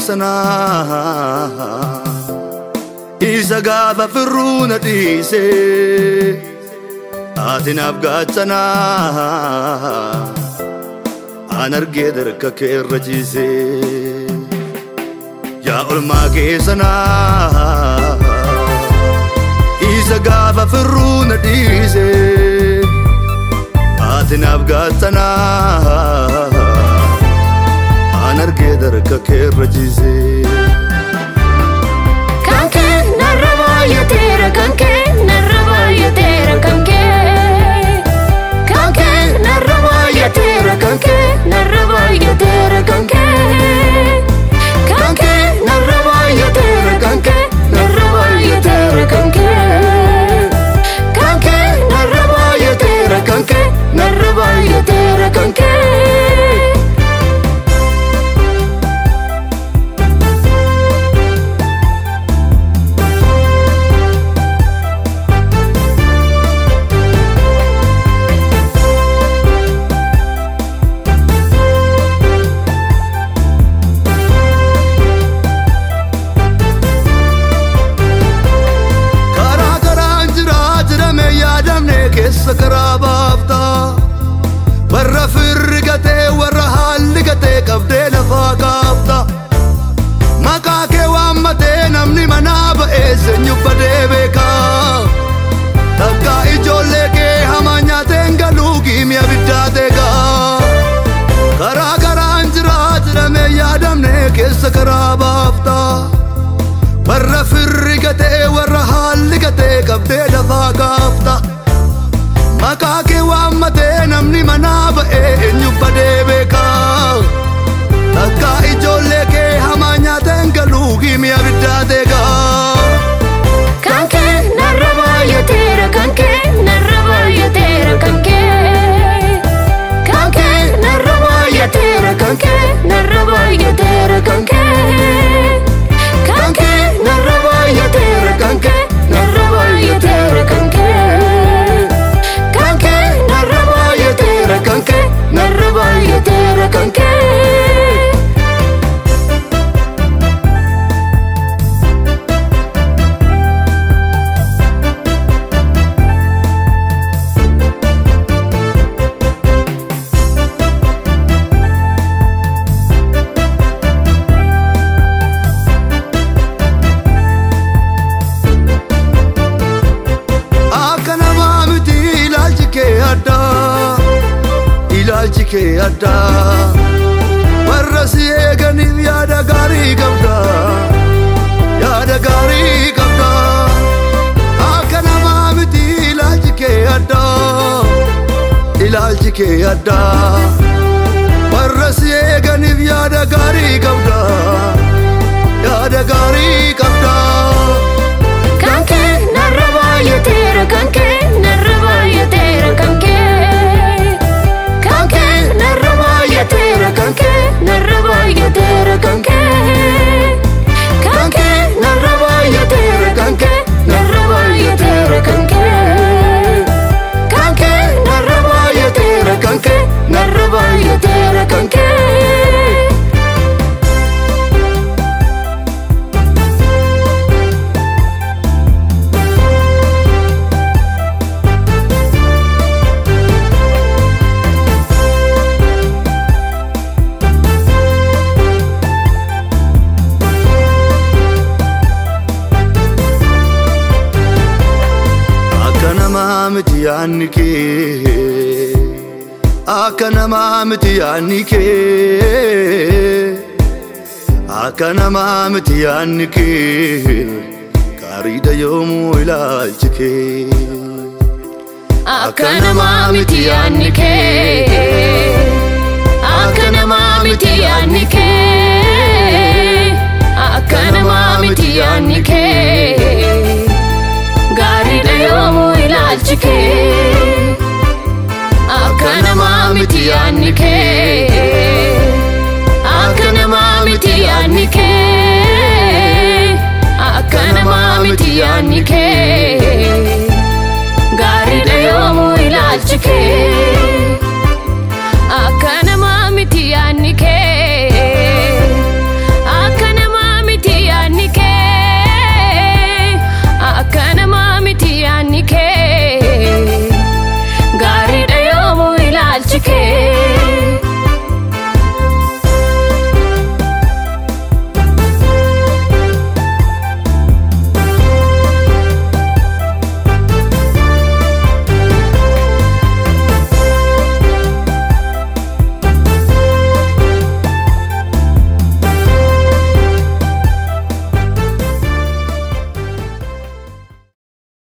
keessana isa gaafa firruuna dhiise atinaaf gaachana an argee darka keerra ciise yaa olmaa keessana isa gaafa firruuna dhiise atinaaf gaachana an argee darka keerra ciise kanke narraba yatera kanke narraba yatera kanke kanke narraba yatera kanke narraba yatera kanke kanke narraba yatera kanke narraba yatera kanke kanke narraba yatera kanke narraba yatera kanke سكرابافتا برا فرقتي ورا هالقتي قبدي لفاقافتا مكاكي وامتي نمني منابا إيسن يبدي بيكا تبقى إجوليكي همانيا تنقلوكي ميا بداتيكا كرا كرا انجرات رمي يادمني كي سكرابافتا برا فرقتي ورا هالقتي قبدي لفاقافتا مكاكي وامتي نمني منابا إنيو بديبكا تكا إجوليكي همانيا تنقلوكي ميا بداتيكا kanke narraba yatera kanke narraba yatera kanke kanke narraba yatera kanke narraba yatera kanke kanke narraba yatera kanke narraba yatera kanke kanke narraba yatera kanke narraba yatera kanke ilaalchike adda warra si eeganiif yaada gaarii qabda yaada gaarii qabda akka namaa miti ilaalchike adda warra si eeganiif yaada gaarii qabda yaada gaarii qabda kanke narraba yatera kanke narraba yatera kanke kanke narraba yatera kanke narraba yatera kanke kanke narraba yatera kanke narraba yatera kanke kanke narraba yatera kanke narraba yatera kanke miti yaannike akka namaa miti yaannike akka namaa miti yaannike gaariidha yoomuu ilaalchike akka namaa miti yaannike akka namaa miti yaannike